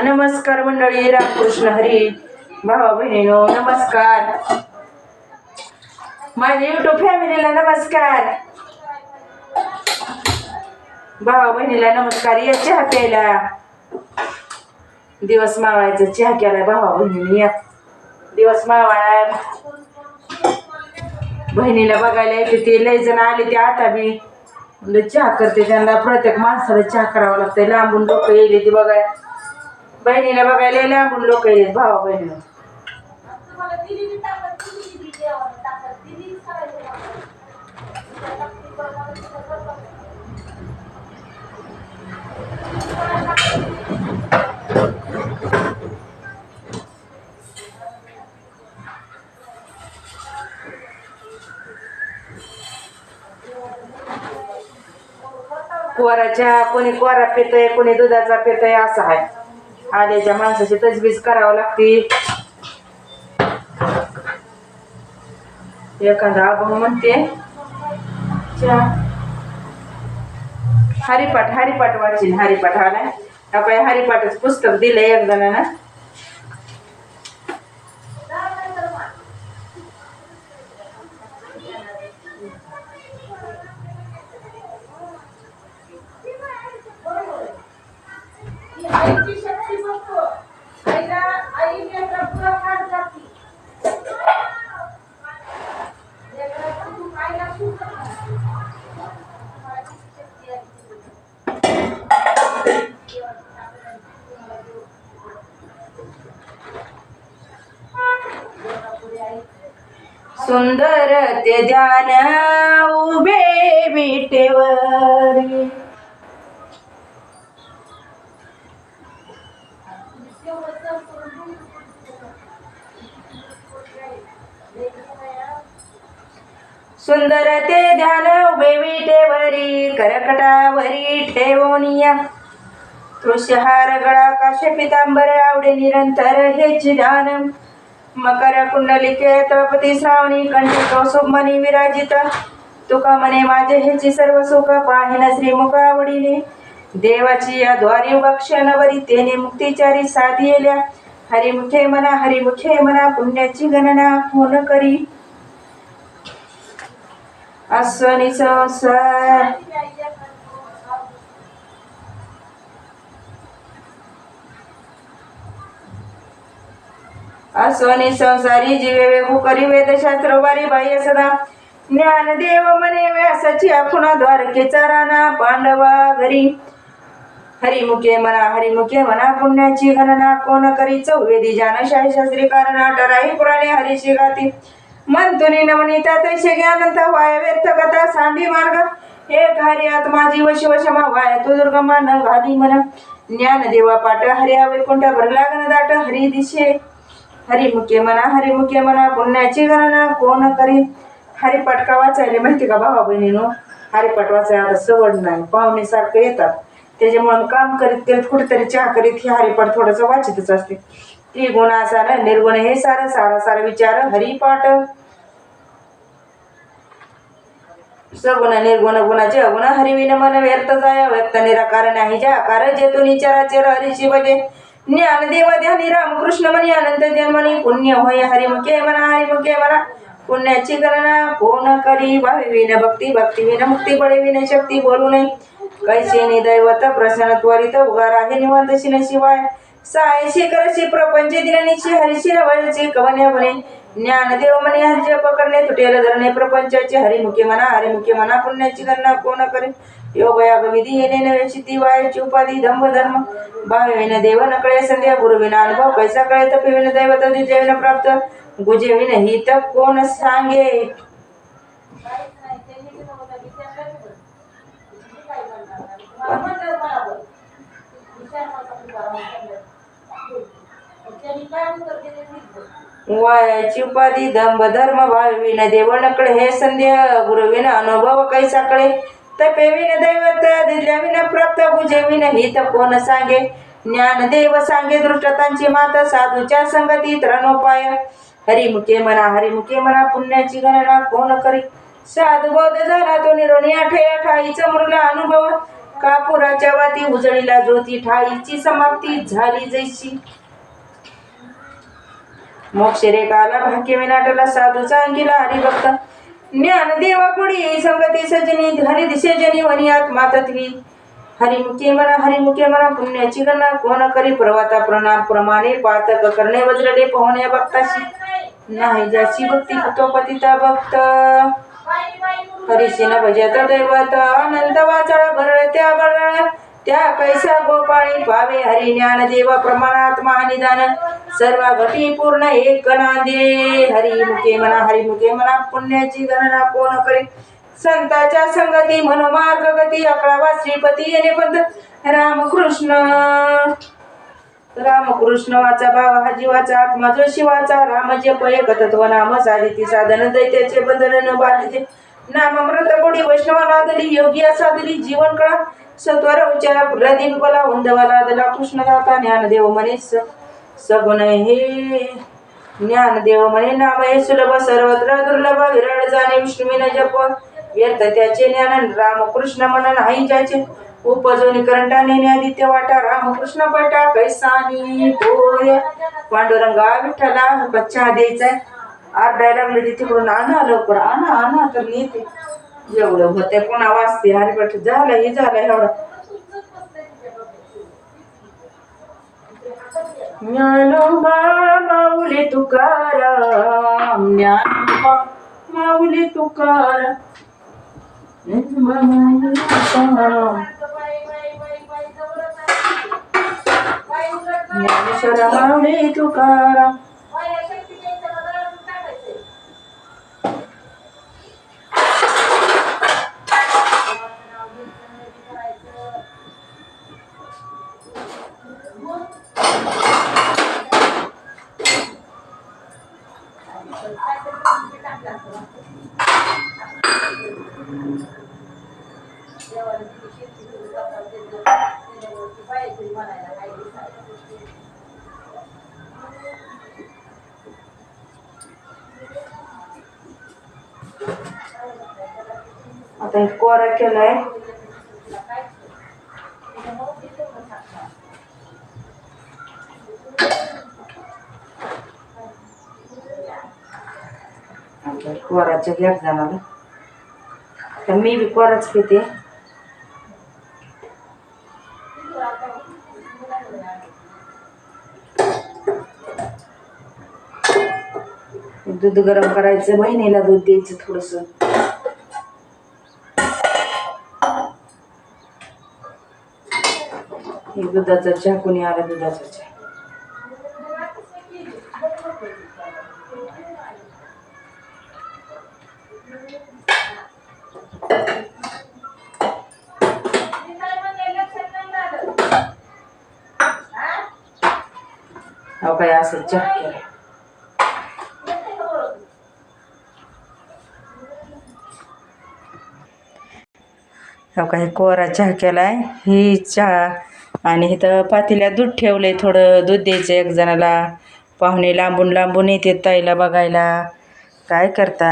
नमस्कार मंडळी, रामकृष्ण हरी. भावा बहिणीनो नमस्कार. माझ्या युट्यूब फॅमिलीला नमस्कार. भावा बहिणीला नमस्कार. या चहा प्यायला. दिवस मावळायचा चहा केलाय भावा बहिणीने. या दिवस मावळाय. बहिणीला बघायला येते ते लय जण आले ते आता बी चहा करते. त्यांना प्रत्येक माणसाला चहा करावं लागतंय. लांबून लोक येईल ते बघाय. बहिणीला बघायला लांबून लोक येईल भावा बहिणीला. कोरा चहा कोणी कोरा पितय, कोणी दुधाचा पितय, असं आहे. आल्याच्या माणसाची तजवीज करावं लागते. एखादा अभंग म्हणते चहा. हरिपाठ वाचीन. हरिपाठ आलाय. आपण हरिपाठच पुस्तक दिलंय एक जणांना. सुंदर ते ध्यान उभे विटेवरी. सुंदर ते ध्यान उभे विटेवरी, करकटावरी ठेवोनिया. तुळशीहार गळा काशे पितांबर आवडे निरंतर हेच ध्यान. मकर कुंडलिके तळपती श्रावणी कंठितो शुभमणी विराजित. तुका म्हणे माझे हेची सर्व सुख पाहिन श्रीमुख आवडीने. देवाची या द्वारी बक्षणवरी तेने मुक्तिचारी साधियल्या. हरिमुखे म्हणा पुण्याची गणना कोण करी. अस्वनी संसार अस्वनी संसारी जीवे वेगू करी. वेदशास्त्र वारी बाह्य सदा. ज्ञानदेव म्हणे व्यासाची आखुणा द्वारकेचा राणा पांडवा घरी. हरिमुखे म्हणा पुण्याची गणना कोण करी. चौवेदी जानशाही शास्त्री कारण अठराही पुराणे हरीशी गाती. मंतुनी नवनीता तैसे ज्ञानंत वाय व्यर्थ कथा सांडी मार्ग. एक हरी आत्मा जीव शिवशमा वाय तो दुर्गमा न घाली मन. ज्ञानदेवा पाठ हरिया वैकुंठ भरला गणदाट हरी दिशे. हरिमुखे म्हणा पुण्याची गणना कोण करी. हरिपाठ का वाचायला माहिती का भावा बहिणीनो. हरिपाठ वाचायला आता सवड नाही. पाहुणे सारखं येतात त्याच्यामुळे काम करीत कुठेतरी चहा करीत हे हरिपाठ थोडंसं वाचितच असते. त्रिगुण सार निर्गुण हे सारा विचार हरिपाठ. सगुण निर्गुण गुणाचे अगुण हरिविन मन व्यर्थ जाय. व्यक्त निराकार नाही जाकार जेतून चराचर हरिशी भजे. ज्ञानदेव ध्यानी रामकृष्ण म्हणी अनंत जन्मनी. पुण्य होय हरिमुखे म्हणा पुण्याची गणना कोण करी. भावीविन भक्तिविन मुक्ती बळीविन शक्ती बोलू नये. कैसे दैवत प्रसन्न त्वरित उगार आहे निवंतशीन शिवाय. सायशी करशी प्रपंच दिननिशी हरिशी नवलची कवन्या बने. ज्ञानदेव म्हणे हरिजप करणे तुटेल धरणे प्रपंचाचे. हरिमुखे म्हणा पुण्याची गणना कोण करे. योगयाग विधी येणे नवे शिती वायाची उपाधी धम्म धर्म. भाविन देव नकळे संध्या गुरुविना अनुभव कैसा कळे. तपिविन दैवत दिजेविन प्राप्त गुजेविन हित कोण सांगे. वायाची उपाधी दंभ धर्म. भाविन देव नकळे हे संध्या गुरुविन अनुभव कैसा कळे. तपेविन दैवत दिल्याविन प्राप्त गुजेविन हित कोण सांगे. ज्ञानदेव सांगे दृष्टतांची मात साधूच्या संगती तरणोपाय. हरिमुखे म्हणा पुण्याची गणना कोण करी. साधू बौद्ध झाला तो निरोणी 88 मृग अनुभव. कापुराच्या वाती उजळीला ज्योती ठाईची समाप्ती झाली जैशी मोक्षरेखाला भाग्य विनाटला साधू चांगिला हरिभक्त ज्ञानदेवा पुढी संगती सजनी हरी दिशेजनी वनी आत्मा तत्वी हरिमुखे म्हणा पुण्याची गणना कोण करी प्रवाता प्रणाम प्रमाणे पातक करणे वज्रले पोहणे भक्ताशी नाही ज्याची भक्ती तो पतिता भक्त हरिशिन भजत दैवत आनंद वाचळ भरळ त्या कैसा गोपाळी पावे हरी ज्ञान देव प्रमाणात्मा निदान सर्व घटी पूर्ण एक नांदे हरिमुखे म्हणा पुण्याची गणना कोण करे संताच्या संगती मनोमार्ग गती अकळावा श्रीपती येणे पंत रामकृष्ण वाचा भाव हा जीवाचा आत्मा जो शिवाचा राम जप एक तत्व नाम साधिती साधन दैत्याचे बंधन न बाधिते नाम अमृत कोडी वैष्णवा लादली योगी साधली जीवन कळा सत्वर उच्चार प्रदीप बला उंदवा लादला कृष्णदाता ज्ञानदेव म्हणे सगुण हे ज्ञानदेव म्हणे नाम हे सुलभ सर्वत्र दुर्लभ विरळ जाणे विष्णुविन जप व्यर्थ त्याचे ज्ञान रामकृष्ण मन नाही ज्याचे उपजोनी करंटा नेणे आदित्य वाटा रामकृष्ण पटा कैसानी होय पांडुरंगा विठ्ठला बच्चा द्यायचाय आरडायला लागले तिकडून आणा लवकर आणा तर नेते एवढं होते पुन्हा वाचते हरिभट झालं हे झालं एवढं ज्ञानोबा माऊली तुकाराम ज्ञानोबा माऊली तुकाराम ज्ञानेश्वर माऊली तुकाराम आता हे कोरा केलाय कोराच्या घ्या जाणार तर मी बी कोराच घेते दूध गरम करायचं बहिणीला दूध द्यायचं थोडस दुधाचा चहा कोणी आला दुधाचा चहा हो काय असं चहा केला हो काय कोरा चहा केलाय ही चहा आणि इथं पातेल्यात दूध ठेवलंय थोडं दूध द्यायचं एक जणाला पाहुणे लांबून येते ताईला बघायला काय करता